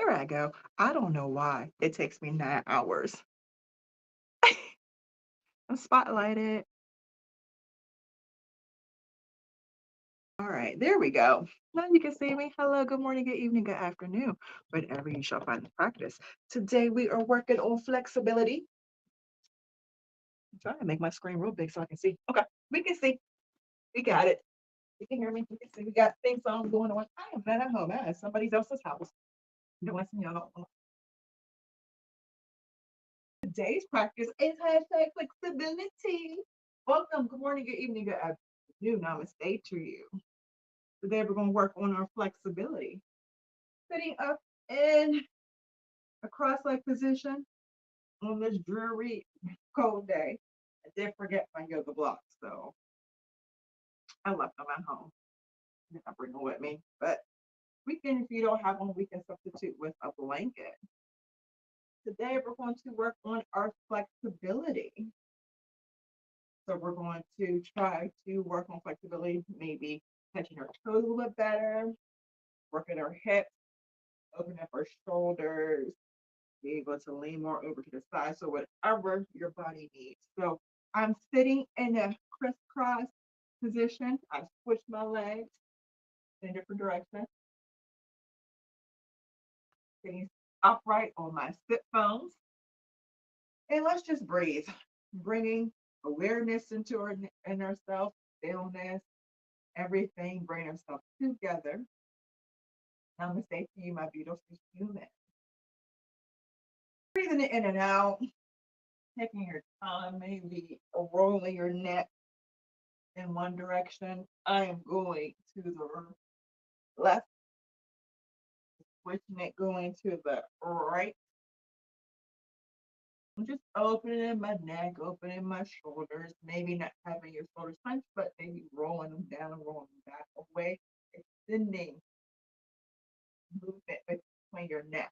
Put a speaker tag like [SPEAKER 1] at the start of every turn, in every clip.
[SPEAKER 1] There I go. I don't know why it takes me 9 hours. I'm spotlighted. All right, there we go. Now you can see me. Hello, good morning, good evening, good afternoon, whenever you shall find the practice. Today we are working on flexibility. I'm trying to make my screen real big so I can see. Okay, we can see. We got it. You can hear me. You can see we got things on going on. I am not at home. I'm at somebody else's house doing some y'all. Today's practice is hashtag flexibility. Welcome. Good morning, good evening, good afternoon. Namaste to you. Today we're going to work on our flexibility. Sitting up in a cross-leg position on this dreary, cold day. I did forget my yoga blocks, so I left them at home. I didn't bring them with me, but we can, if you don't have one, we can substitute with a blanket. Today we're going to work on our flexibility. So we're going to try to work on flexibility, maybe touching our toes a little bit better, working our hips, open up our shoulders, be able to lean more over to the side. So whatever your body needs. So I'm sitting in a crisscross position. I switch my legs in a different direction. Sitting upright on my sit bones. And let's just breathe, bringing awareness into our inner self, stillness, everything, bring ourselves together. Namaste to you, my beautiful human. Breathing it in and out, taking your time, maybe rolling your neck in one direction. I am going to the left, switching it, going to the right. I'm just opening my neck, opening my shoulders, maybe not having your shoulders hunched, but maybe rolling them down, rolling them back away, extending movement between your neck,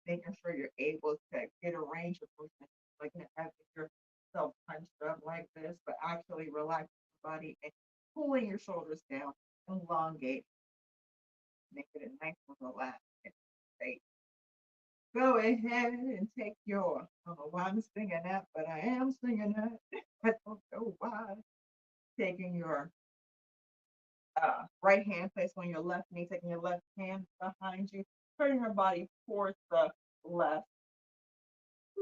[SPEAKER 1] making sure you're able to get a range of movement, like not having yourself hunched up like this, but actually relax your body and pulling your shoulders down, elongate, make it a nice and relaxed state. Go ahead and take your, I don't know why I'm singing that, but I am singing that. I don't know why. Taking your right hand placed on your left knee, taking your left hand behind you, turning your body towards the left.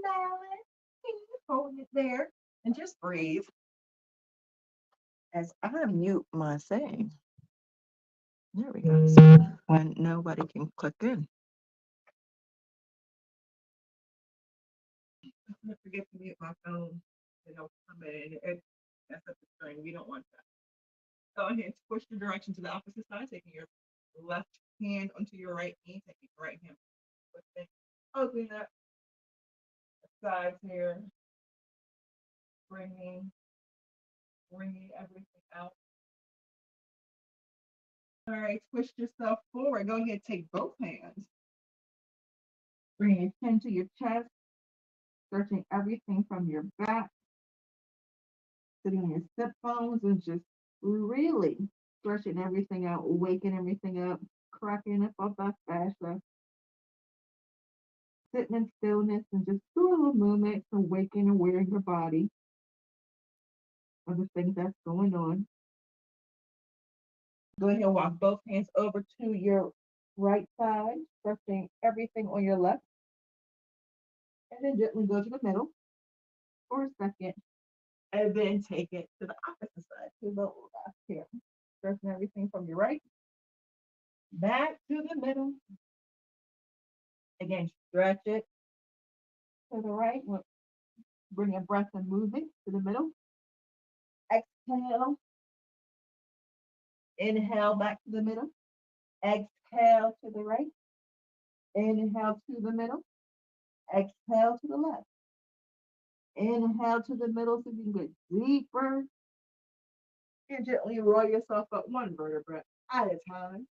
[SPEAKER 1] Balance. Can you hold it there? And just breathe as I mute my thing. There we go. So when nobody can click in. Don't forget to mute my phone. It'll come in. It mess up the screen. We don't want that. Go ahead and push the direction to the opposite side, taking your left hand onto your right knee, taking your right hand, opening up the sides here, bringing everything out. All right, twist yourself forward. Go ahead, take both hands. Bring your chin to your chest, stretching everything from your back, sitting on your sit bones, and just really stretching everything out, waking everything up, cracking up off that fascia, sitting in stillness and just do a little movement to waking and aware your body of the things that's going on. Go ahead and walk both hands over to your right side, stretching everything on your left. And then gently go to the middle for a second. And then take it to the opposite side, to the left here. Stretching everything from your right back to the middle. Again, stretch it to the right. Bring your breath and movement to the middle. Exhale. Inhale back to the middle. Exhale to the right. Inhale to the middle. Exhale to the left. Inhale to the middle so you can get deeper. And gently roll yourself up one vertebra at a time.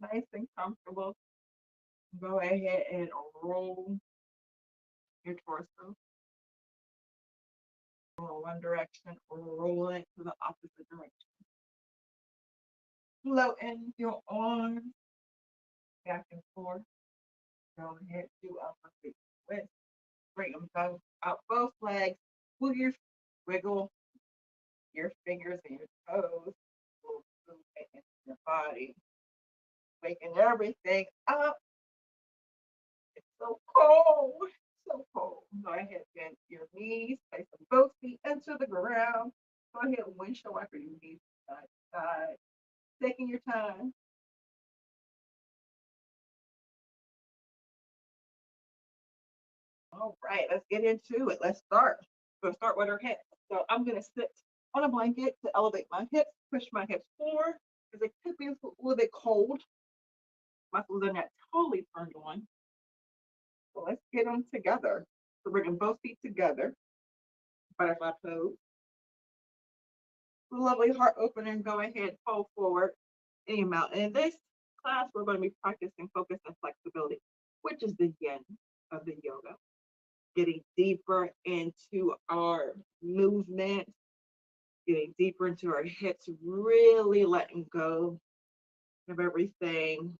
[SPEAKER 1] Nice and comfortable. Go ahead and roll your torso. Roll one direction, roll it to the opposite direction. Float in your arms back and forth. Go ahead, do upper feet twist. Bring them both out both legs. Wiggle your fingers and your toes. Move it into your body. Waking everything up. It's so cold. So cold. Go ahead, bend your knees. Place them both feet into the ground. Go ahead and windshield wiper your knees side to side. Taking your time. All right, let's get into it. Let's start. We're gonna start with our hips. So I'm gonna sit on a blanket to elevate my hips, push my hips forward because it could be a little bit cold. Muscles are not totally turned on. So let's get them together. So bringing both feet together, butterfly pose. Lovely heart opening. Go ahead, fold forward any amount. And in this class, we're going to be practicing focus and flexibility, which is the yin of the yoga. Getting deeper into our movement, getting deeper into our hips, really letting go of everything.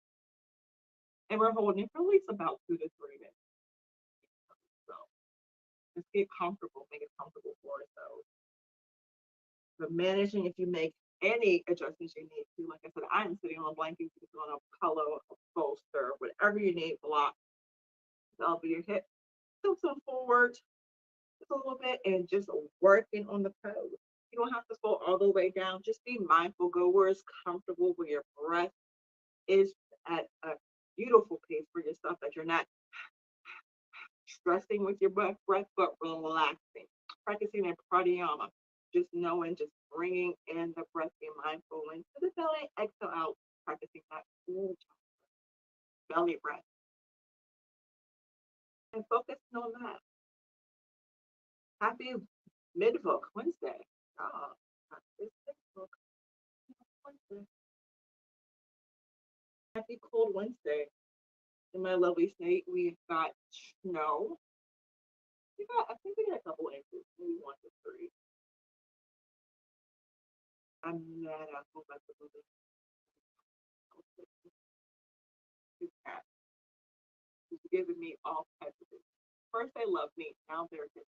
[SPEAKER 1] And we're holding it for at least about 2 to 3 minutes. So just get comfortable, make it comfortable for ourselves. But managing if you make any adjustments you need to, like I said, I'm sitting on a blanket, you can on a pillow, a bolster, whatever you need, block, elbow your hip, tilt them forward just a little bit, and just working on the pose. You don't have to go all the way down. Just be mindful. Go where it's comfortable, where your breath is at a beautiful pace for yourself, that you're not stressing with your breath, but relaxing. Practicing that pranayama, just knowing, just bringing in the breath, being mindful into the belly, exhale out, practicing that belly breath. And focusing on that. Happy Midvook Wednesday. Oh, happy Midvook Wednesday. Happy cold Wednesday. In my lovely state, we've got snow. I think we got a couple inches, maybe 1 to 3. I'm mad at home at the moment. Two cats. She's giving me all types of things. First they love me, now they're just,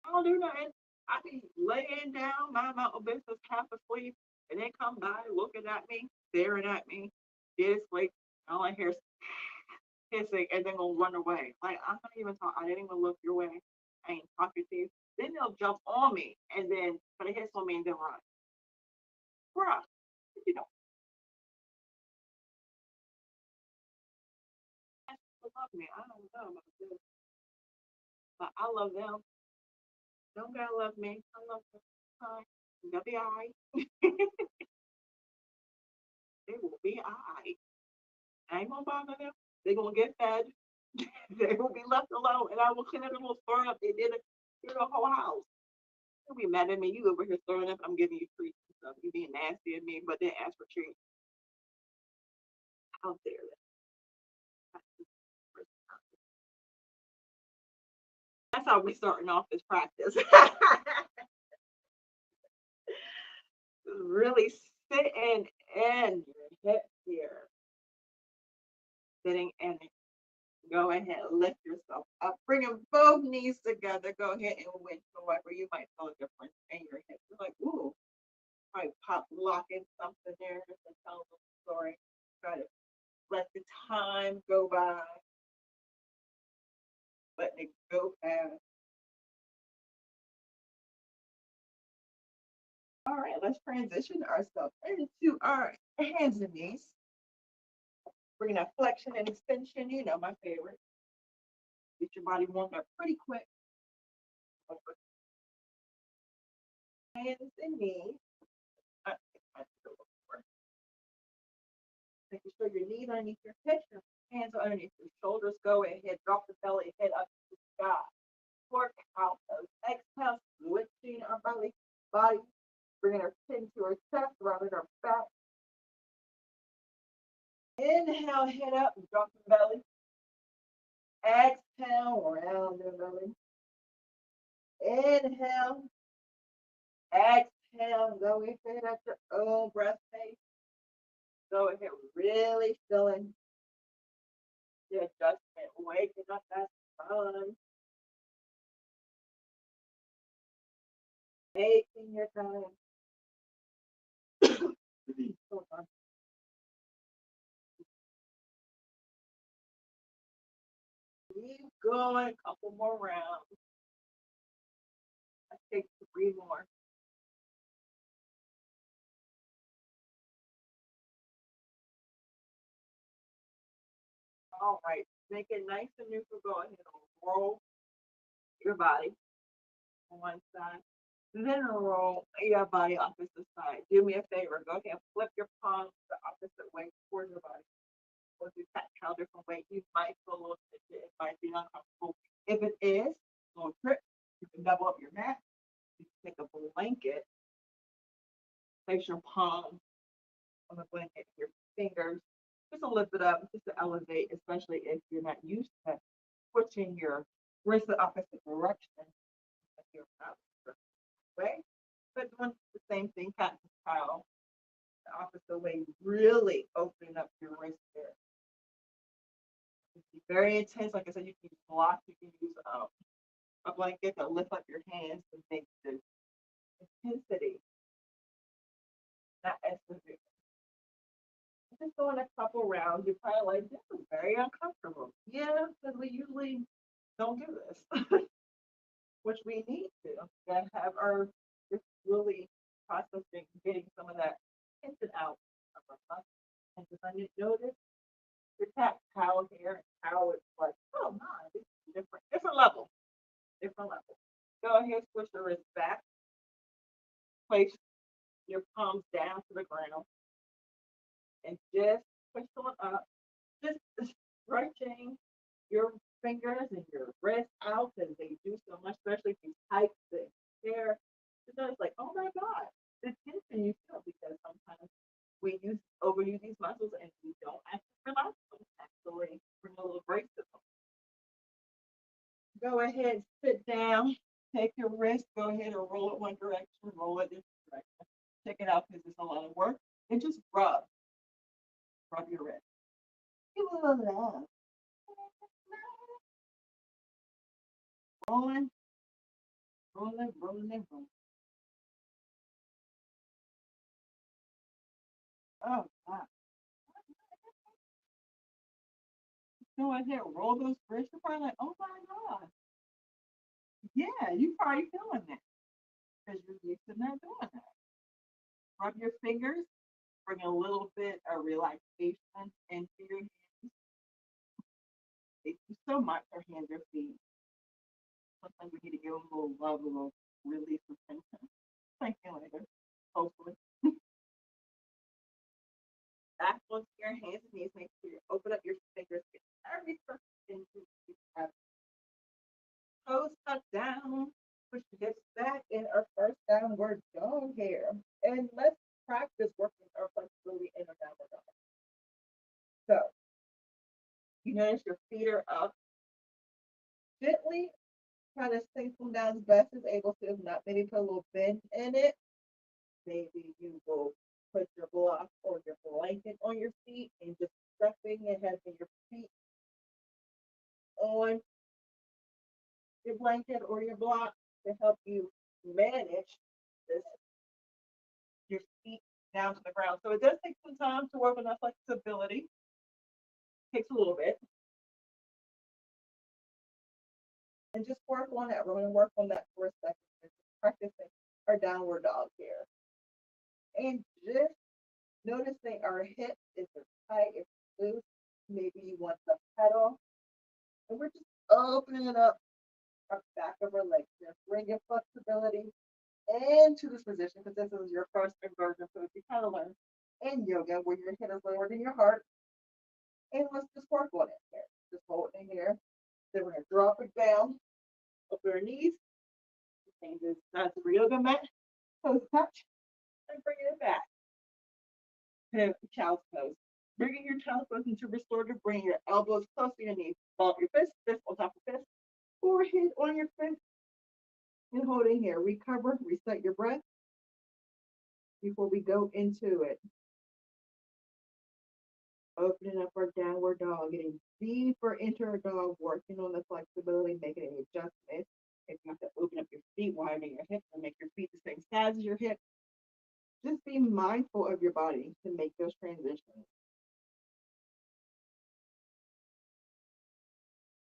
[SPEAKER 1] I don't do nothing. I be laying down, mind my own business, half asleep, and they come by looking at me, staring at me, dead asleep. All I hear is hissing, and then gonna run away. Like, I'm not even talking, I didn't even look your way. I ain't talking to you. Then they'll jump on me and then put a hiss on me and then run. Bruh, you know, people love me. I don't know about this, but I love them. Don't gotta love me. I love them. Hi. They'll be all right. They will be all right. I ain't gonna bother them. They're gonna get fed. They will be left alone, and I will clean up the little store up. They did it through the whole house. You'll be mad at me. You over here throwing up. I'm giving you treats and stuff. You being nasty at me, but then ask for treats. How dare that? That's how we starting off this practice. Really sitting in your hip here. Sitting in it. Go ahead, lift yourself up. Bringing both knees together. Go ahead and windshield wiper. You might feel a difference in your hips. You're like, ooh, might pop locking something there just to tell the story. Try to let the time go by. Letting it go fast. All right, let's transition ourselves into our hands and knees. Bringing that flexion and extension, you know, my favorite. Get your body warmed up pretty quick. Hands and knees. Uh, Making sure your knees underneath your hips, your hands are underneath your shoulders. Go ahead, drop the belly, head up to the sky. Work out those exhales, lifting our body, bringing our chin to our chest, rounding our back. Inhale, head up, drop the belly. Exhale, round the belly. Inhale, exhale, go ahead at your own breath pace. Go ahead, really filling adjustment, waking up that sun, taking your time. Hold on. Keep going, couple more rounds. I take 3 more. All right, make it nice and neutral. Go ahead and roll your body on one side, then roll your body opposite side. Do me a favor. Go ahead and flip your palms the opposite way towards your body. Or do tactile different way. You might feel a little bit. It might be uncomfortable. If it is, little trick, you can double up your mat. You can take a blanket, place your palm on the blanket, your fingers, just to lift it up, just to elevate, especially if you're not used to switching your wrist the opposite direction. If you're not way, but doing the same thing, tactile, the opposite way, really opening up your wrist there. Be very intense. Like I said, you can use blocks, you can use a blanket to lift up your hands and make the intensity not as severe. Just going a couple rounds, you're probably like, this is very uncomfortable. Yeah, because we usually don't do this, which we need to. Gotta have our just really processing, getting some of that tension out of our muscles. And if I didn't notice, your tactile here and how it's like, oh my, this is different level, different level. Go ahead, switch the wrist back, place your palms down to the ground, and just push them up, just stretching your fingers and your wrists out because they do so much, especially if you tight the hair. It's like, oh my God, the tension you feel because sometimes we overuse these muscles and we don't actually relax them, actually bring a little break to them. Go ahead, sit down, take your wrist, go ahead and roll it one direction, roll it this direction. Check it out because it's a lot of work. And just rub your wrist. You will love. Rolling, rolling, rolling, and rolling. Oh, God. Go ahead, roll those wrists. You're probably like, oh my God. Yeah, you probably feeling that because you're used to not doing that. Rub your fingers, bring a little bit of relaxation into your hands. Thank you so much for hands or feet. Sometimes we need to give them a little love, a little release of tension. Thank you later, hopefully. Back onto your hands and knees. Make sure you open up your fingers. Get every person into your toes tucked down. Push your hips back in our first downward dog here. And let's practice working our flexibility in a downward dog. So you notice your feet are up. Gently try to sink them down as best as able to. If not, maybe put a little bend in it. Maybe you will put your block or your blanket on your feet and just stuffing and having your feet on your blanket or your block to help you manage this your feet down to the ground. So it does take some time to work on that flexibility. It takes a little bit. And just work on that. We're going to work on that for a second. Just practicing our downward dog here. And just noticing our hips, if they're tight, if it's loose, maybe you want to pedal. And we're just opening it up our back of our legs. Just bring your flexibility into this position because this is your first inversion. So if you kind of learn in yoga where your head is lower than your heart, and let's just work on it here. Just hold it in here. Then we're going to drop it down, open our knees, change this size of your yoga mat, toes touch, and bring it back. Child's pose. Bringing your child's pose into restorative, bring your elbows close to your knees. Ball up your fist, fist on top of fist, forehead on your fist, and hold in here. Recover, reset your breath before we go into it. Opening up our downward dog, getting deeper enter dog, working on the flexibility, making any adjustments. If you have to open up your feet, widen your hips, and make your feet the same size as your hips, just be mindful of your body to make those transitions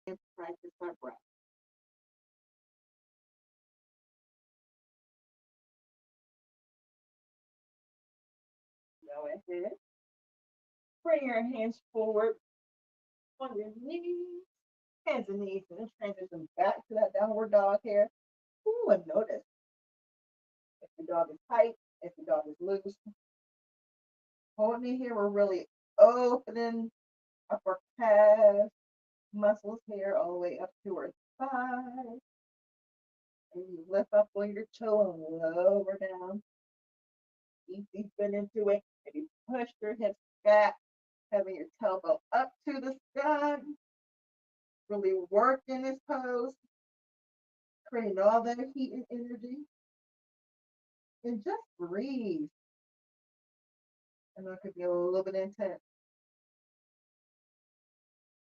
[SPEAKER 1] and practice that breath. Go ahead. Bring your hands forward on your knees, hands and knees, and then transition back to that downward dog here. Ooh, and notice if the dog is tight, if the dog is loose. Holding it here, we're really opening upper calf muscles here all the way up to our thigh. And you lift up on your toe and lower down. Keep deep into it. And you push your hips back, having your tailbone up to the sky. Really work in this pose, creating all that heat and energy. And just breathe. And that could be a little bit intense.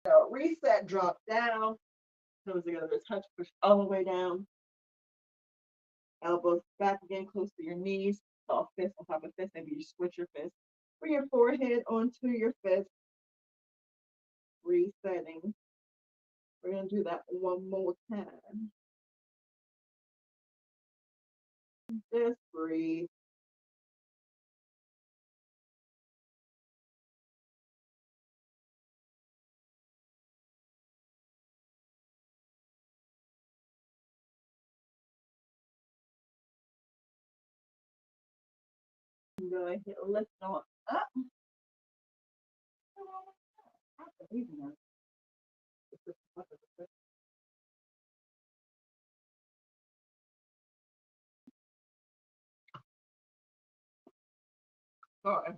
[SPEAKER 1] So reset, drop down. Toes together to touch, push all the way down. Elbows back again, close to your knees. Soft fist on top of fist. Maybe you switch your fist. Bring your forehead onto your fist. Resetting. We're going to do that one more time. Just breathe. Go ahead, lift on up. Sorry,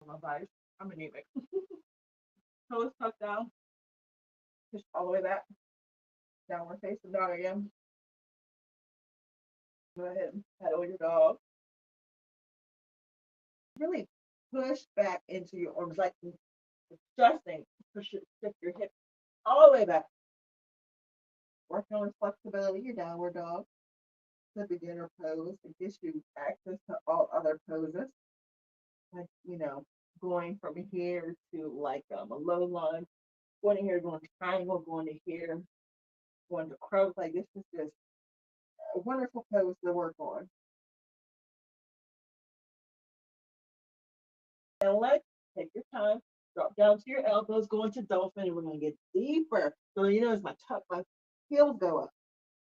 [SPEAKER 1] my body. I'm anemic. Toes tucked down. Push all the way back. Downward facing dog again. Go ahead and pedal your dog. Really push back into your arms, like adjusting. Push it, shift your hips all the way back. Working on flexibility, your downward dog. The beginner pose. It gives you access to all other poses. Like, going from here to like a low lunge, going to here, going to triangle, going to here, going to crow. Like this is just a wonderful pose to work on. And let's take your time, drop down to your elbows, go into dolphin, and we're going to get deeper. So as my heels go up.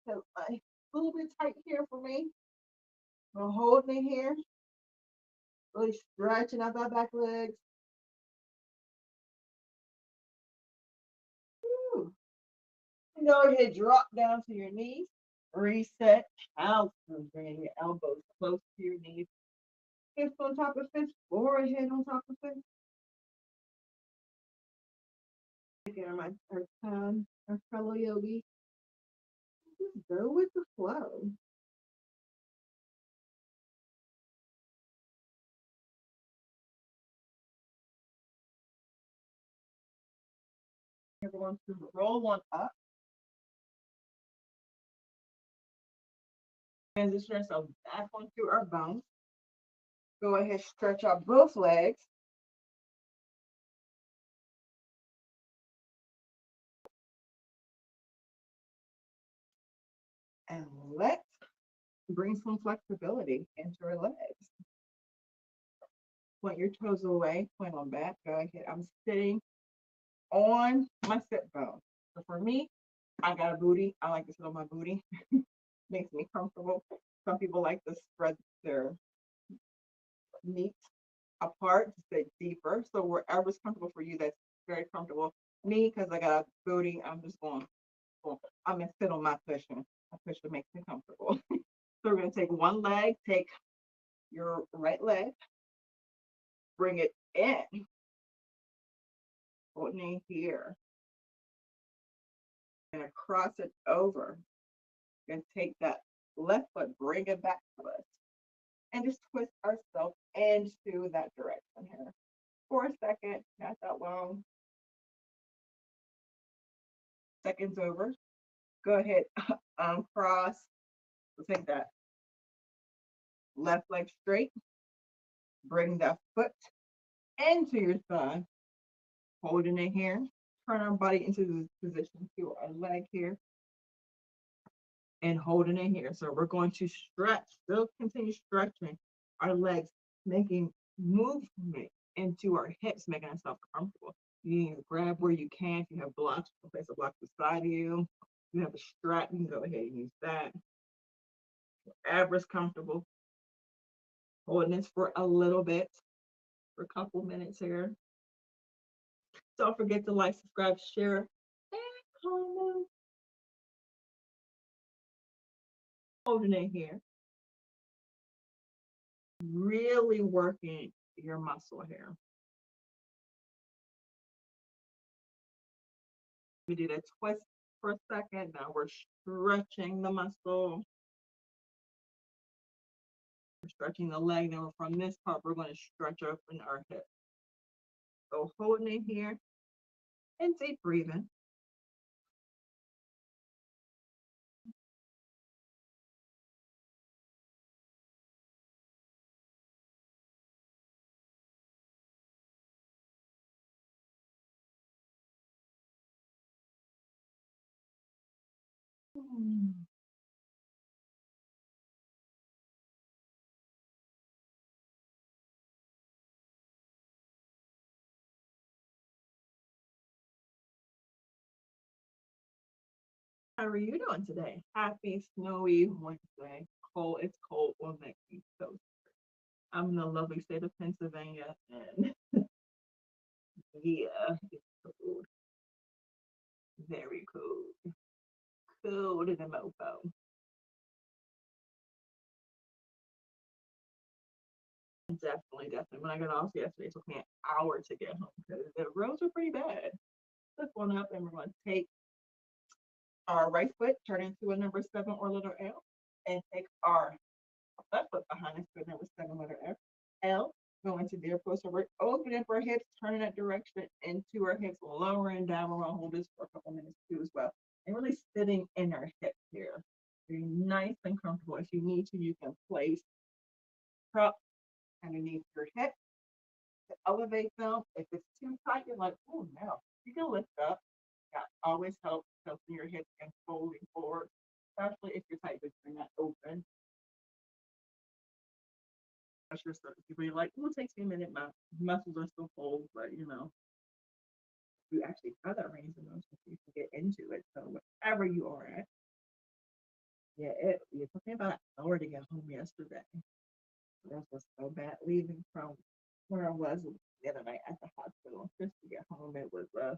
[SPEAKER 1] So my a little bit tight here for me. I'm holding it here, really stretching out that back legs. Woo. Go ahead, drop down to your knees. Reset. Child's pose, bringing your elbows close to your knees. Hips on top of fists, forehead on top of fists. Again, our fellow yogi. Just go with the flow. Everyone's going to roll one up. Transition ourselves back onto our bones. Go ahead, stretch out both legs. And let's bring some flexibility into our legs. Point your toes away, point on back. Go ahead. I'm sitting on my sit bone. So for me, I got a booty. I like to sit on my booty. Makes me comfortable. Some people like to spread their meat apart to sit deeper. So wherever's comfortable for you, that's very comfortable. Me, because I got a booty, I'm just going, I'm going to sit on my cushion. My cushion makes me comfortable. So we're going to take one leg, take your right leg, bring it in, holding here, and cross it over. And take that left foot, bring it back to us, and just twist ourselves into that direction here for a second, not that long. seconds over. Go ahead, uncross. So take that left leg straight. Bring that foot into your thigh. Holding it here. Turn our body into this position to our leg here. And holding it here. So we're going to stretch, still continue stretching our legs, making movement into our hips, making ourselves comfortable. You need to grab where you can. If you have blocks, place a block beside of you. If you have a strap, you can go ahead and use that. Whatever is comfortable. Holding this for a little bit, for a couple minutes here. Don't forget to like, subscribe, share, and comment. Holding it here. Really working your muscle here. We did a twist for a second. Now we're stretching the muscle. We're stretching the leg. Now from this part, we're going to stretch open our hip. So holding it here and deep breathing. How are you doing today? Happy snowy Wednesday. Cold. It's cold on the East Coast. I'm in the lovely state of Pennsylvania, and yeah, it's cold. Very cold. Cold in the mofo. Definitely, definitely. When I got off yesterday, it took me an hour to get home because the roads were pretty bad. Lift one up, and we're going to take our right foot, turn into a number 7 or letter L, and take our left foot behind us to a number 7 letter F. L, go into their post. So we're opening up our hips, turning that direction into our hips, lowering down. We're going to hold this for a couple minutes too as well. And really sitting in our hips here. Very nice and comfortable. If you need to, you can place prop underneath your hip to elevate them. If it's too tight, you're like, oh no. You can lift up. That always helps tilting your hips and folding forward, especially if you're tight, but you're not open. That's your certain people. You're like, it takes me a minute. My muscles are still full, but you actually have that range of motion, so you can get into it. So wherever you are at, yeah, it took me about an hour to get home yesterday. That was so bad leaving from where I was the other night at the hospital. Just to get home, it was a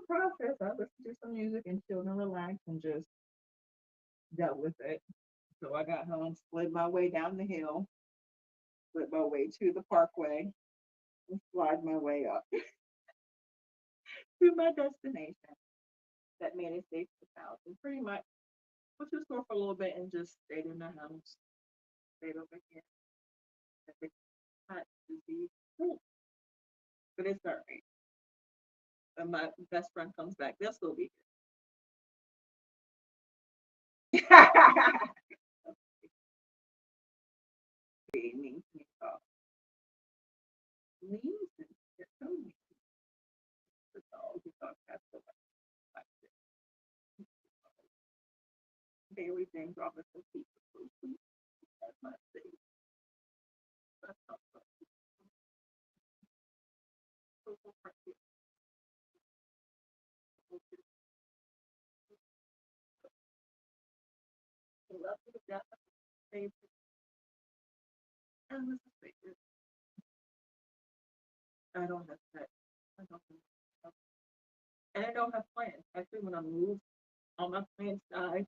[SPEAKER 1] process. I listened to some music and chilled and relaxed and just dealt with it. So I got home, slid my way down the hill, slid my way to the parkway, and slide my way up to my destination. That made it safe to the house. And pretty much went to the store for a little bit and just stayed in the house, stayed over here. It's hot disease. But it's all right. When my best friend comes back, they'll still be here. Means me off. Means it's so mean. That's all we talk about. So much. Daily things off of the people. So sweet. That's my thing. That's not so practice. I love you to death. Favorite. And this is favorite. I don't have sex. I don't have, and I don't have plans. Actually, when I moved, all my plans died.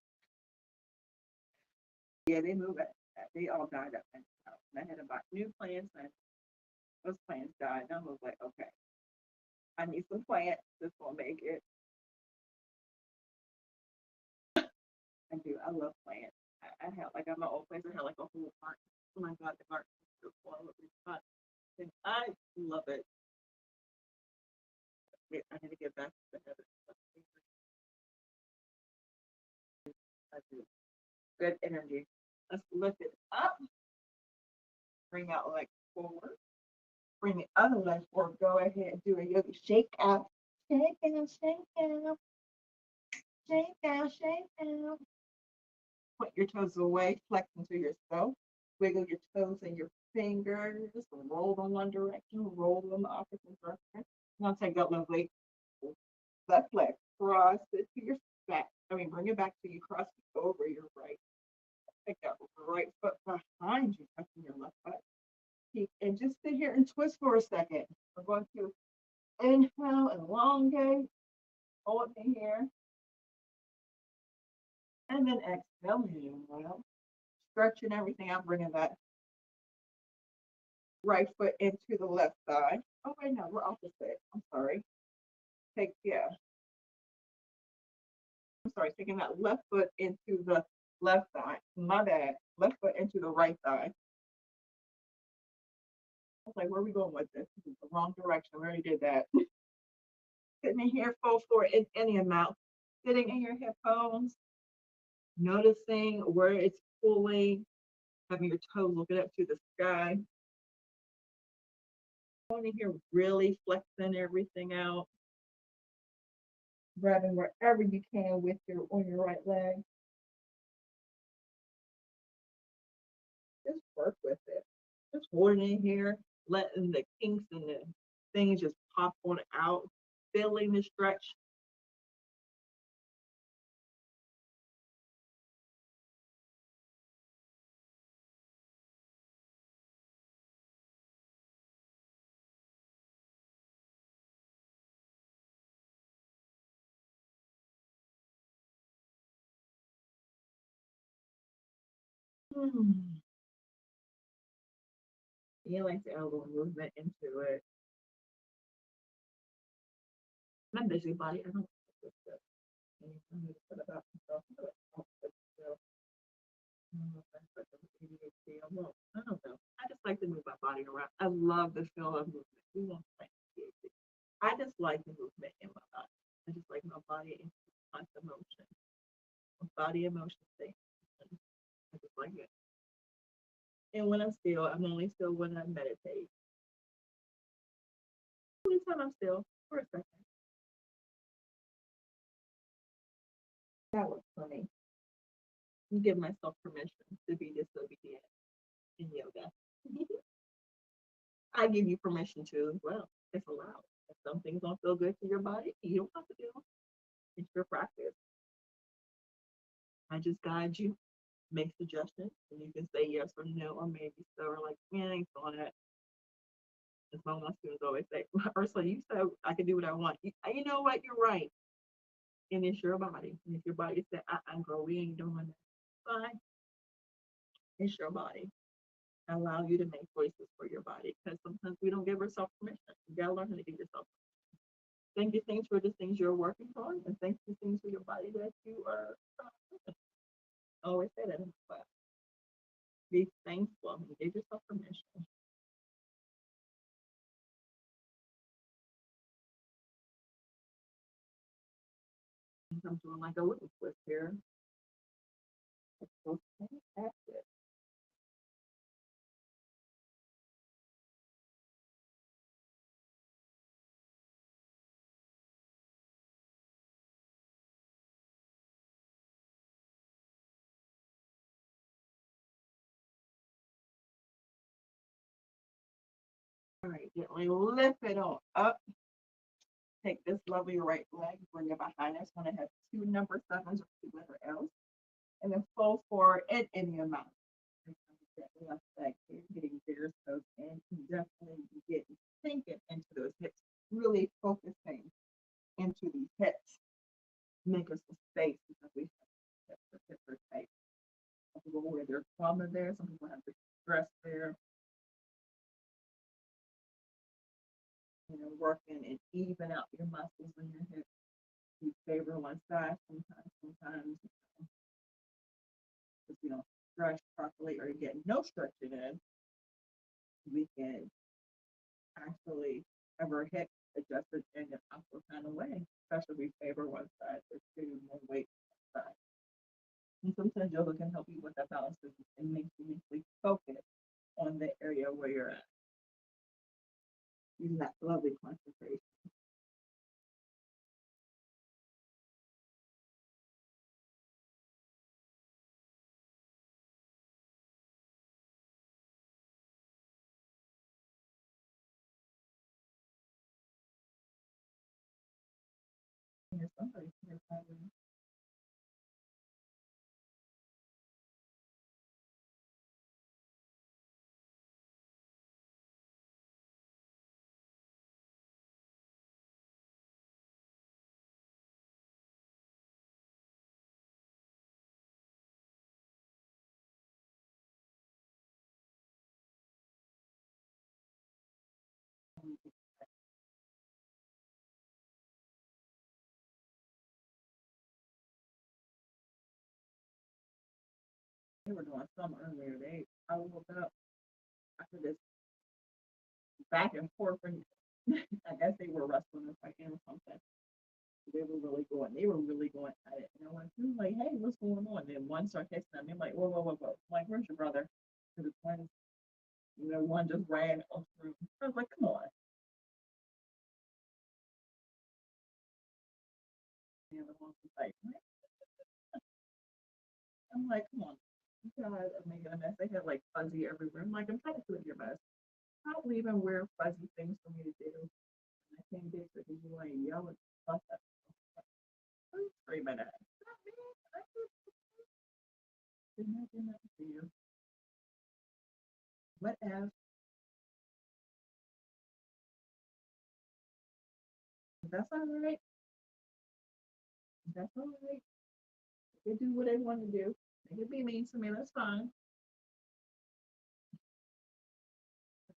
[SPEAKER 1] Yeah, they moved at they all died at my house. And I had to buy new plants and those plants died. And I was like, okay, I need some plants. This will make it. I do. I love plants. I had like at my old place, I had like a whole garden. Oh my god, the garden is so full of these pots. And I love it. I need to get back to the habit. good energy. Let's lift it up. Bring that leg forward. Bring the other leg forward. Go ahead and do a yoga shake out. Shake out, shake out, shake out, shake out. Put your toes away, flex into yourself. Wiggle your toes and your fingers. Roll them one direction, roll them the opposite direction. Now take that lovely left leg, cross it to your back. Bring it back to you, cross it over your right. Take that right foot behind you, touching your left foot. And just sit here and twist for a second. We're going to inhale and elongate, hold it here, and then exhale. Stretching everything out, bringing that right foot into the left thigh. Oh, wait, no, we're opposite. I'm sorry. Taking that left foot into the left thigh. My bad. Left foot into the right thigh. I was like, where are we going with this? This is the wrong direction. We already did that. Sitting in here full floor in any amount. Sitting in your hip bones. Noticing where it's pulling. Having your toes looking up to the sky. Going in here really flexing everything out. Grabbing wherever you can with on your right leg. Just work with it. Just holding in here, letting the kinks and the things just pop on out, feeling the stretch. You like the elbow movement into it. I'm a busybody. I don't like this stuff. I need to put about myself. I don't know. I just like to move my body around. I love the feel of movement. We won't like PhD. I just like the movement in my body. I just like my body in constant motion. My body emotion thing. I just like it. And when I'm still, I'm only still when I meditate. Anytime I'm still for a second. That works for me. I give myself permission to be disobedient in yoga. I give you permission to as well. It's allowed. If some things don't feel good to your body, you don't have to do them. It's your practice. I just guide you, make suggestions, and you can say yes or no, or maybe so, or like, man, I ain't feeling that. As one of my students always say, Ursula, you said I can do what I want. You know what? You're right. And it's your body. And if your body said, girl, we ain't doing that, fine. It's your body. Allow you to make choices for your body, because sometimes we don't give ourselves permission. You gotta learn how to give yourself permission. Thank you things for the things you're working on, and thank you things for your body that you are. I always say that in class. Be thankful and give yourself permission. I'm doing like a little twist here. That's it. All right, gently lift it on up. Take this lovely right leg, bring it behind us. Want to have two number sevens or two letter L's, and then fold forward in any amount. Left leg here, getting bigger toes in, definitely getting sinking into those hips, really focusing into these hips. Make us a space because we have hips are tight. Some people wear their trauma there, some people have the stress there. Working and even out your muscles in your hips. You favor one side sometimes if you don't stretch properly or you get no stretching in, we can actually have our hips adjusted in an opposite kind of way, especially if we favor one side or two more weight on one side. And sometimes yoga can help you with that balance because it makes you mentally focus on the area where you're at, using that lovely concentration. Yeah, somebody here probably. They were doing some earlier. I woke up after this back and forth, and I guess they were wrestling or fighting or something. They were really going at it. And I went through like, hey, what's going on? And then one started texting at me, I'm like, whoa, whoa, whoa, whoa. I'm like, where's your brother? Because it's one, one just ran off the room. I was like, come on. The other one was like, I'm like, come on. You guys are making a mess. They had like fuzzy everywhere. I'm like, I'm trying to do your best. I don't even wear fuzzy things for me to do. And I can't get it because you want to yell and fuss at me. I'm screaming at it. I did not do nothing to you. What else? That's all right. That's all right. They do what they want to do. They can be mean to me. That's fine.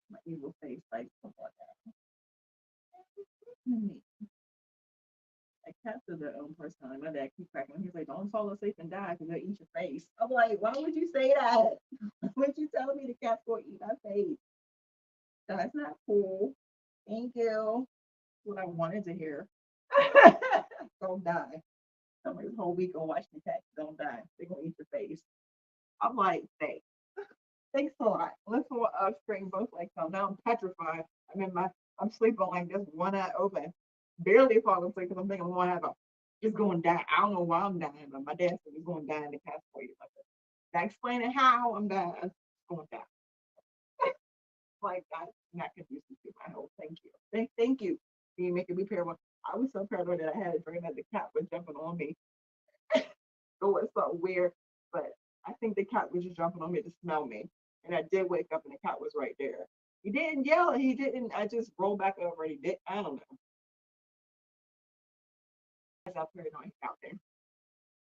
[SPEAKER 1] My evil face, like, come on now. Like cats are their own personality. My dad keep cracking. He's like, "Don't fall asleep and die because they'll eat your face." I'm like, "Why would you say that? Why would you tell me the cat's gonna eat my face? That's not cool. Thank you." What I wanted to hear. Don't die. I'm like, this whole week on watching the cats. Don't die. They're gonna eat your face. I'm like, thanks. Thanks a lot. Let's go string both legs out. Now I'm petrified. I'm sleeping like this, one eye open, barely falling asleep because I'm thinking I'm gonna have a. It's going to die. I don't know why I'm dying, but my dad said it's going to die in the past 4 years. Like that. Not explaining how I'm dying. It's going to die. Like I'm not conducive to my whole. Thank you. Thank you. You making me paranoid. I was so paranoid that I had a dream that the cat was jumping on me. Oh, it's so weird. But I think the cat was just jumping on me to smell me. And I did wake up and the cat was right there. He didn't yell. He didn't. I just rolled back over. He did. I don't know. It's out paranoid out there.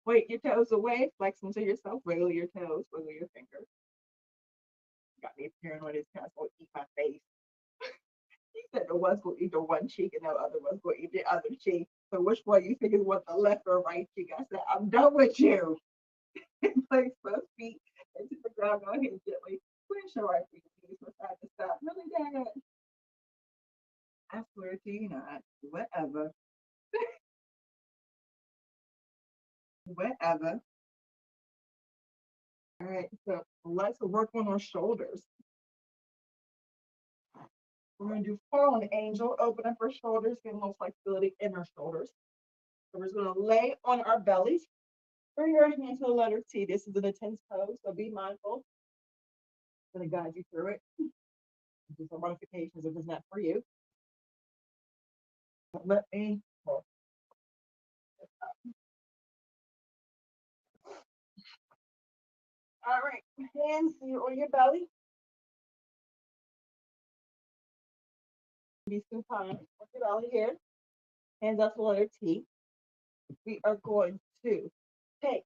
[SPEAKER 1] Wait your toes away. Flex them to yourself. Wiggle your toes. Wiggle your fingers. Got me paranoid. This cat's gonna eat my face. He said the one's gonna eat the one cheek and the other one's gonna eat the other cheek. So which one you think is what the left or right cheek? I said, I'm done with you. Place both feet into the ground. Go ahead gently. Push your right feet from side to side. Really, Dad? I swear to you not. Whatever. Whatever. All right. So let's work on our shoulders. We're going to do fallen angel. Open up our shoulders. Get a little flexibility in our shoulders. So we're just going to lay on our bellies. Bring your hand to the letter T. This is an intense pose, so be mindful. I'm going to guide you through it. Do some modifications if it's not for you. Let me. Well, all right. Hands on your belly. Be supine on your belly here. Hands up to the letter T. We are going to take,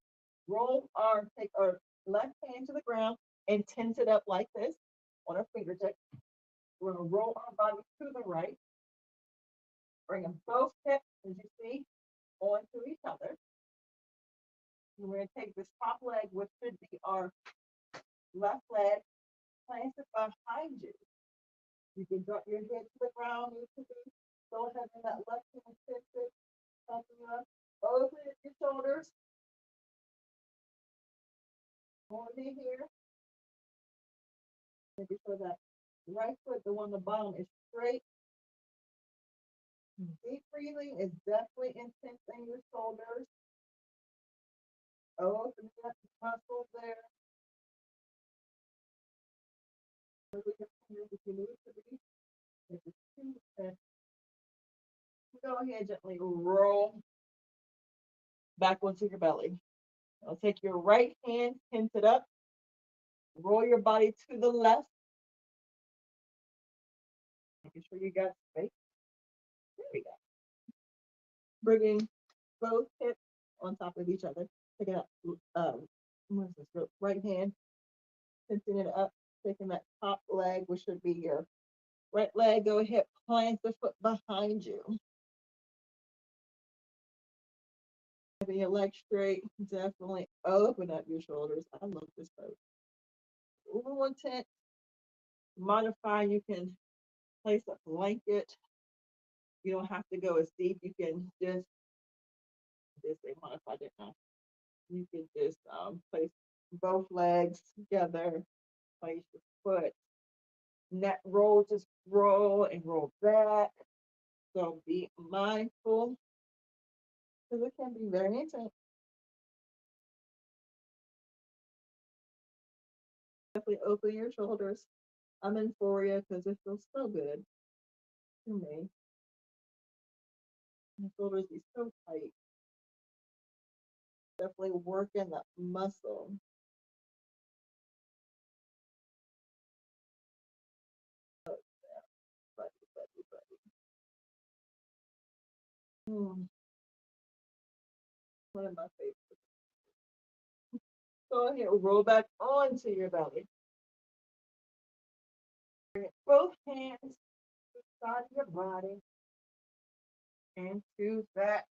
[SPEAKER 1] take our left hand to the ground and tense it up like this on our fingertip. We're going to roll our body to the right, bring them both hips, as you see, onto each other. And we're going to take this top leg, which should be our left leg, place it behind you. You can drop your head to the ground. You can go ahead and that left hand tense it, something up. Open your shoulders. On in here, making sure that right foot, the one on the bottom, is straight. Deep breathing is definitely intense in your shoulders. Open up the muscles there. Move your fingers if you need to be. If it's too intense, go ahead, gently roll back onto your belly. Now take your right hand, pin it up, roll your body to the left, making sure you got space. There we go. Bringing both hips on top of each other. Take it up. What is this? Right hand, pinching it up, taking that top leg, which should be your right leg. Go ahead, plant the foot behind you. Having your leg straight, definitely open up your shoulders. I love this pose. A little intense. Modify, you can place a blanket. You don't have to go as deep. You can just say modify it now. You can just place both legs together, place your foot, neck roll, just roll and roll back. So be mindful because it can be very intense. Definitely open your shoulders. I'm in for you because it feels so good to me. My shoulders be so tight. Definitely working the muscle. Buddy, buddy, buddy. One of my favorites. Go ahead, roll back onto your belly. Bring both hands to the side of your body into that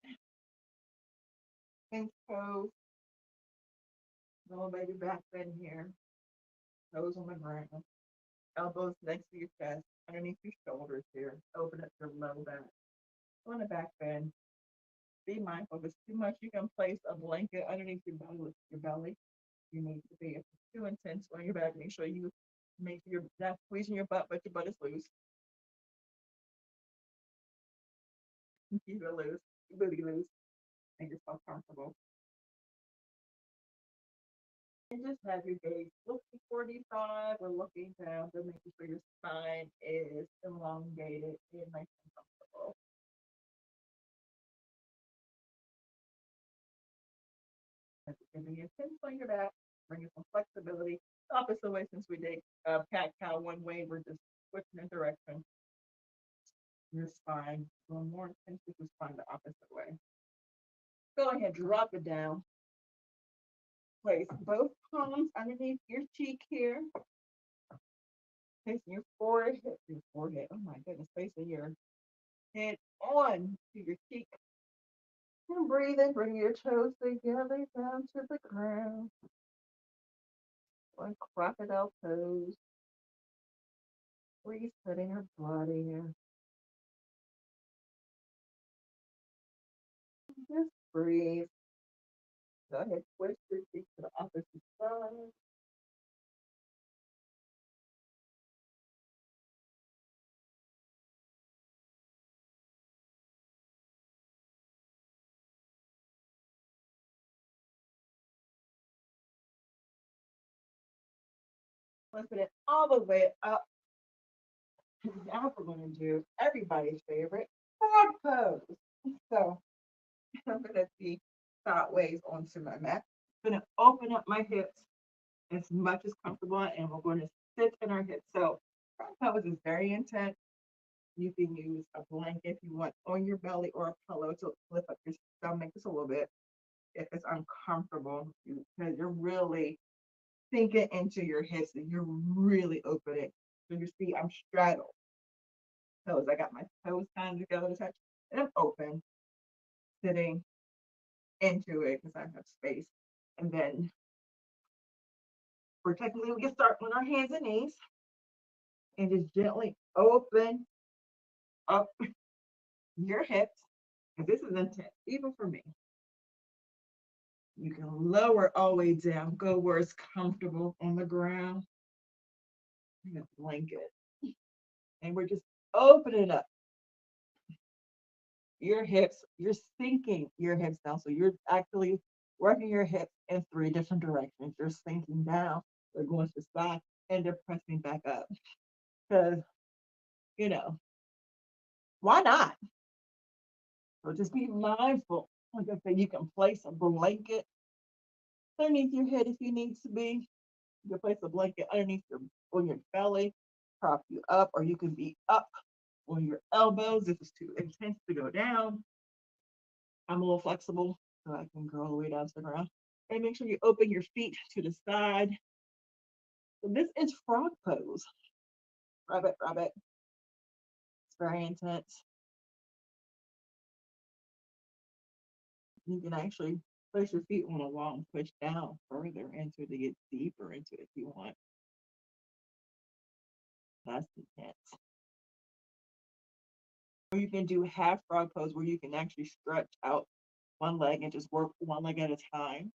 [SPEAKER 1] and toes. Little baby back bend here. Toes on the ground. Elbows next to your chest, underneath your shoulders here. Open up your low back. On the back bend. Be mindful. If it's too much, you can place a blanket underneath your belly with your belly. You need to be. If it's too intense on your back, make sure you make sure you're not squeezing your butt, but your butt is loose. Keep it loose. Booty loose. Make yourself comfortable. And just have your gaze looking 45 or looking down, but making sure your spine is elongated and nice and comfortable. Giving you a pinch on your back, bringing some flexibility. Opposite way, since we did cat cow one way, we're just switching in direction. Your spine, going more intense with your spine the opposite way. Go ahead, drop it down. Place both palms underneath your cheek here. Facing your forehead. Oh my goodness, facing your head on to your cheek. And breathe in, bring your toes together down to the ground. One crocodile pose. Resetting your body here. Just breathe. Go ahead, twist your feet to the opposite side. Flip it all the way up. Now we're going to do everybody's favorite frog pose. So I'm going to be sideways onto my mat. I'm going to open up my hips as much as comfortable, and we're going to sit in our hips. So frog pose is very intense. You can use a blanket if you want on your belly or a pillow to lift up your stomach just a little bit if it's uncomfortable because you're really sinking into your hips and you're really opening. So you see, I'm straddled toes. I got my toes kind of together to touch, and I'm open, sitting into it because I have space. And then technically we can start on our hands and knees and just gently open up your hips. And this is intense, even for me. You can lower all the way down, go where it's comfortable on the ground. And a blanket. And we're just opening up your hips. You're sinking your hips down. So you're actually working your hips in three different directions. You're sinking down, they're going to the side, and they're pressing back up. Because, you know, why not? So just be mindful. Like I said, you can place a blanket underneath your head if you need to be. You can place a blanket underneath your on your belly, prop you up, or you can be up on your elbows if it's too intense to go down. I'm a little flexible, so I can go all the way down to the ground. And make sure you open your feet to the side. So this is frog pose. Rub it, rub it. It's very intense. You can actually place your feet on a wall and push down further into it to get deeper into it if you want. That's intense. Or you can do half frog pose where you can actually stretch out one leg and just work one leg at a time.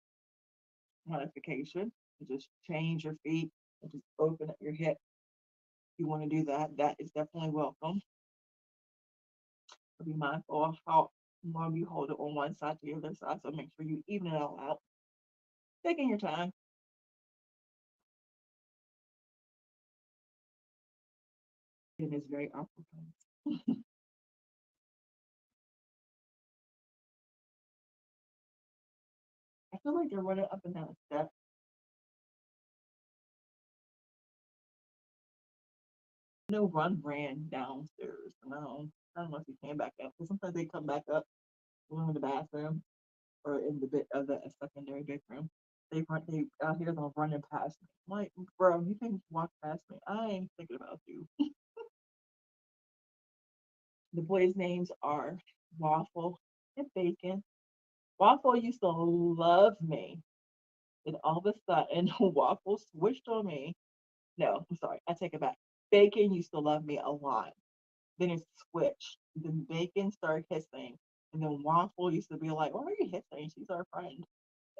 [SPEAKER 1] Modification. You just change your feet and just open up your hip. If you want to do that, that is definitely welcome. Be mindful of how long you hold it on one side to the other side. So make sure you even it all out. Taking your time. It is very awkward. I feel like they're running up and down a step. No run ran downstairs. I don't know if he came back up. Because sometimes they come back up, go in the bathroom or in the bit of the secondary bedroom. They out here they're running past me. I'm like, bro, you can walk past me. I ain't thinking about you. The boys' names are Waffle and Bacon. Waffle used to love me. And all of a sudden, Waffle switched on me. No, I'm sorry. I take it back. Bacon used to love me a lot. Then it switched. Then Bacon started hissing. And then Waffle used to be like, why are you hissing? She's our friend.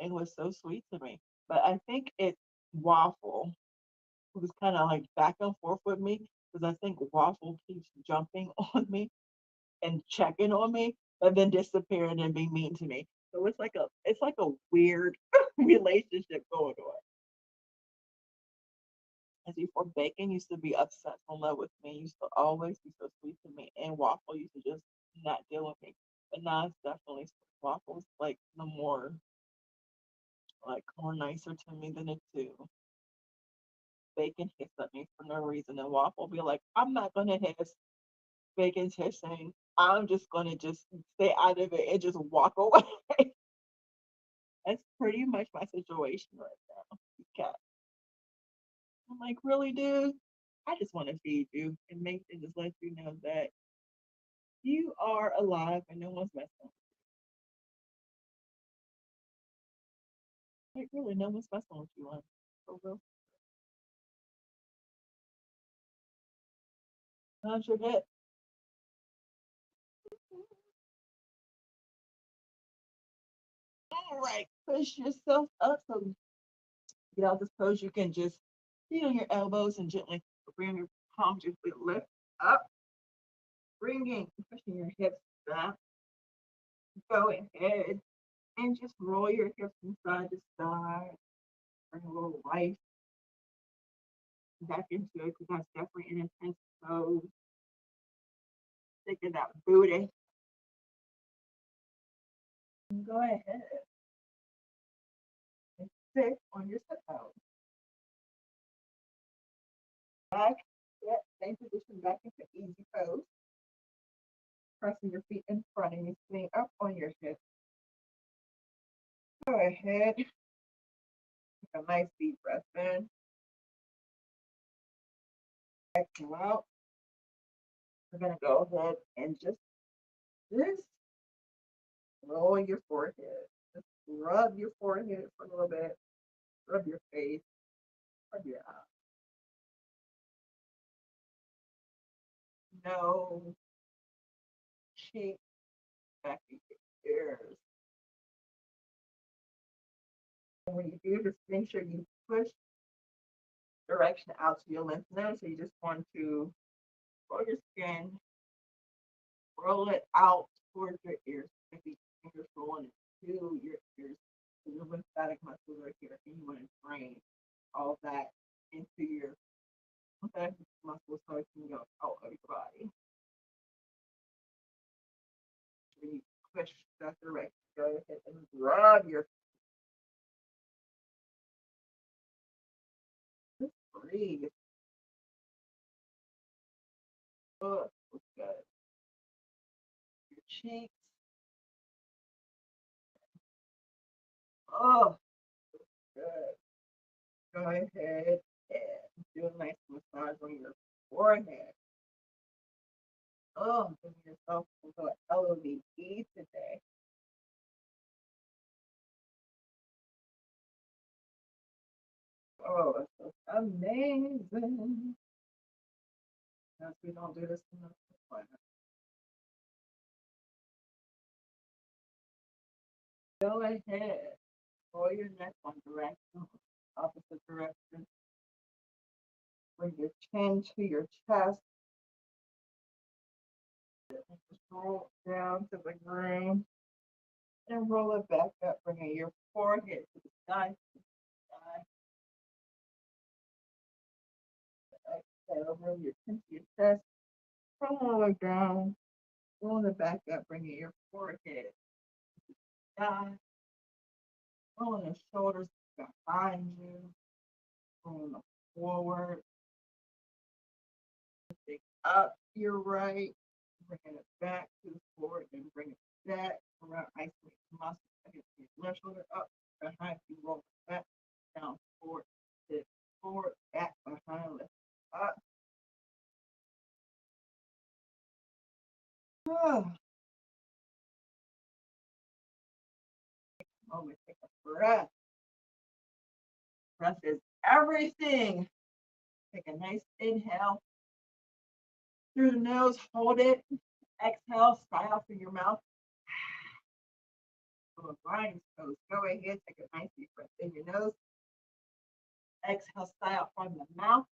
[SPEAKER 1] And it was so sweet to me. But I think it's Waffle who was kind of like back and forth with me because I think Waffle keeps jumping on me and checking on me, but then disappearing and being mean to me. So it's like a weird relationship going on. As before, Bacon used to be obsessed in love with me, used to always be so sweet to me, and Waffle used to just not deal with me. But now it's definitely Waffle's like the more nicer to me than the two. Bacon hits at me for no reason, and Waffle be like, I'm not gonna hiss. Bacon's hissing. I'm just gonna just stay out of it and just walk away. That's pretty much my situation right now. Cat. I'm like, really, dude? I just want to feed you and just let you know that you are alive and no one's messing with you. Like, really, no one's messing with you. For real. How's your hip? All right, push yourself up. So get out this pose. You can just feel your elbows and gently bring your palms, just lift up, bringing, pushing your hips back. Go ahead and just roll your hips from side to side. Bring a little life back into it because that's definitely an intense pose. Taking that booty. Go ahead and sit on your sit bone. Back, yep, same position back into easy pose. Pressing your feet in front of you, sitting up on your hips. Go ahead, take a nice deep breath in. Exhale out. We're gonna go ahead and just roll your forehead. Just rub your forehead for a little bit. Rub your face. Rub your eyes. Nose, cheek, back of your ears. And when you do, just make sure you push direction out to your lymph node. So you just want to roll your skin, roll it out towards your ears. If you fingers rolling it to your ears, so your lymphatic muscles are here, and you want to drain all that into your lymphatic muscles so it can go out of your body. When you push that direction, go ahead and rub your breathe. Oh, so good. Your cheeks. Oh, good. Go ahead and do a nice massage on your forehead. Oh, give yourself a little LOVE today. Oh, it's so amazing. Yes, we don't do this enough. Go ahead. Pull your neck one direction, opposite direction. Bring your chin to your chest. Just roll it down to the ground and roll it back up, bringing your forehead to the sky. Exhale, roll your chin to your chest. Roll it down. Roll it back up, bringing your forehead down. Rolling the shoulders behind you. Rolling them forward. Lifting up your right. Bringing it back to the forward and bring it back around. Isolate the muscles against your left shoulder up behind you. Roll it back down forward. Sit forward, back behind, lift up. Oh, moment, take a breath. Breath is everything. Take a nice inhale through the nose, hold it. Exhale, sigh out through your mouth. So lion's pose. Go ahead, take a nice deep breath in your nose. Exhale, sigh out from the mouth.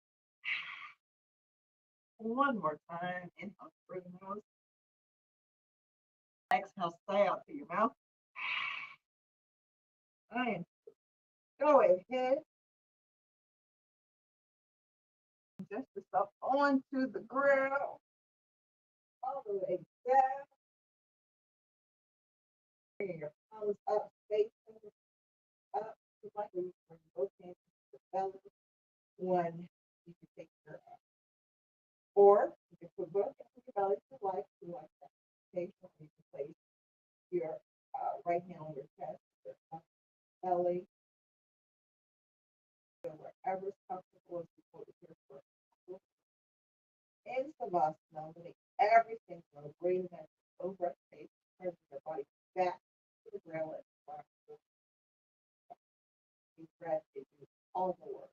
[SPEAKER 1] One more time. Inhale through the nose. Exhale, sigh out through your mouth. And go ahead. Adjust yourself onto the ground. All the way down. Bring your palms up, facing up. Just like when you bring both hands to the belly. One, you can take your or you can put both hands to your belly to the life, to like that. Occasionally, you can place your right hand on your chest, your belly, wherever's comfortable as you put it here for in Savasana, letting everything go, breathing at your breath pace, turning your body back to the ground and deep breath into all the work.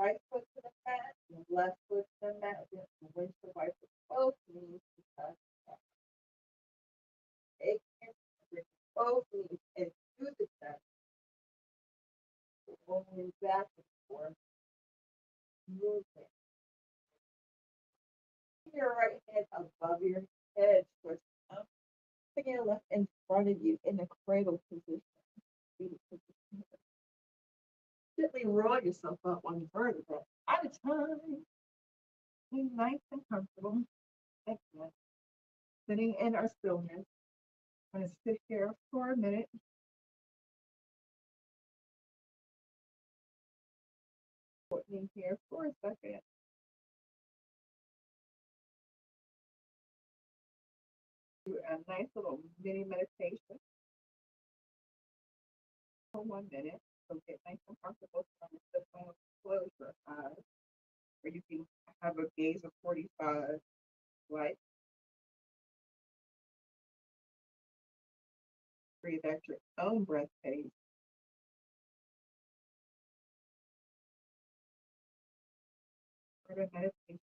[SPEAKER 1] right foot to the mat, and left foot to the mat. Then rinse the right foot both knees to touch. Take bring both knees into the chest, rolling back and forth, moving. Your right hand above your head, twist up. Bring your left in front of you in the cradle position. Gently roll yourself up one vertebra at a time. Be nice and comfortable. Excellent. Sitting in our stillness. I'm going to sit here for a minute. Sitting here for a second. Do a nice little mini meditation for 1 minute. So get nice and comfortable. So I'm going to sit down, close your eyes, or you can have a gaze of 45, right? Breathe at your own breath pace. For the meditation.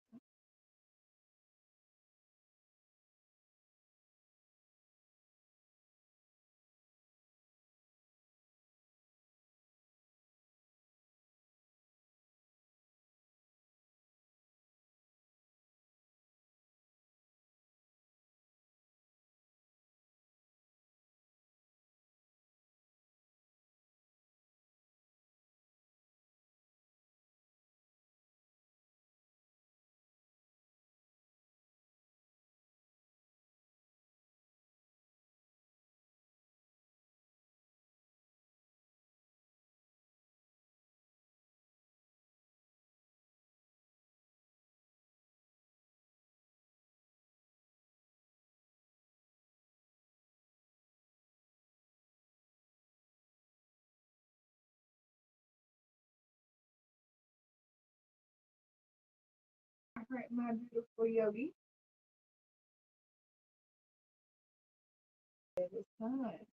[SPEAKER 1] All right, my beautiful yogi. It is time.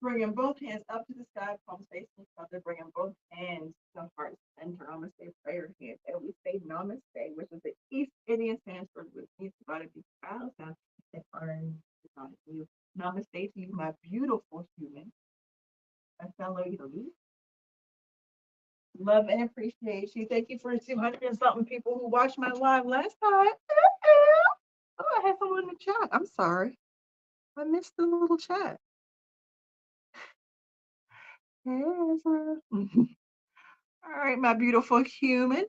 [SPEAKER 1] Bringing both hands up to the sky, palms facing each other, bringing both hands to heart center. I'm going to say prayer hands. And we say namaste, which is the East Indian Sanskrit, which means God to be proud of and earn God you. Namaste to you, my beautiful human, my fellow yogi. Love and appreciate you. Thank you for 200 and something people who watched my live last time. Oh, I had someone in the chat. I'm sorry. I missed the little chat. Hey, Ezra. All right, my beautiful human.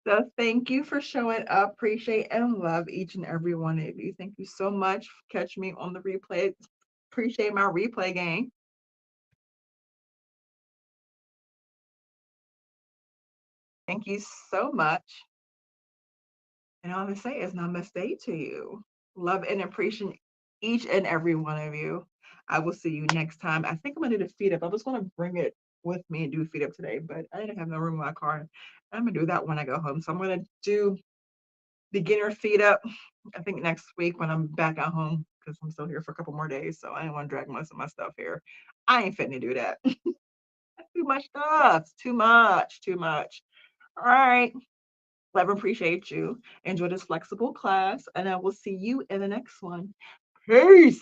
[SPEAKER 1] So thank you for showing up. Appreciate and love each and every one of you. Thank you so much. Catch me on the replay. Appreciate my replay game. Thank you so much. And all I'm gonna say is namaste to you. Love and appreciate each and every one of you. I will see you next time. I think I'm gonna do the feed up. I was gonna bring it with me and do feed up today, but I didn't have no room in my car. I'm gonna do that when I go home. So I'm gonna do beginner feed up, I think next week when I'm back at home, because I'm still here for a couple more days. So I didn't want to drag most of my stuff here. I ain't fitting to do that. That's too much stuff. It's too much. Too much. All right. Love and appreciate you. Enjoy this flexible class, and I will see you in the next one. Peace.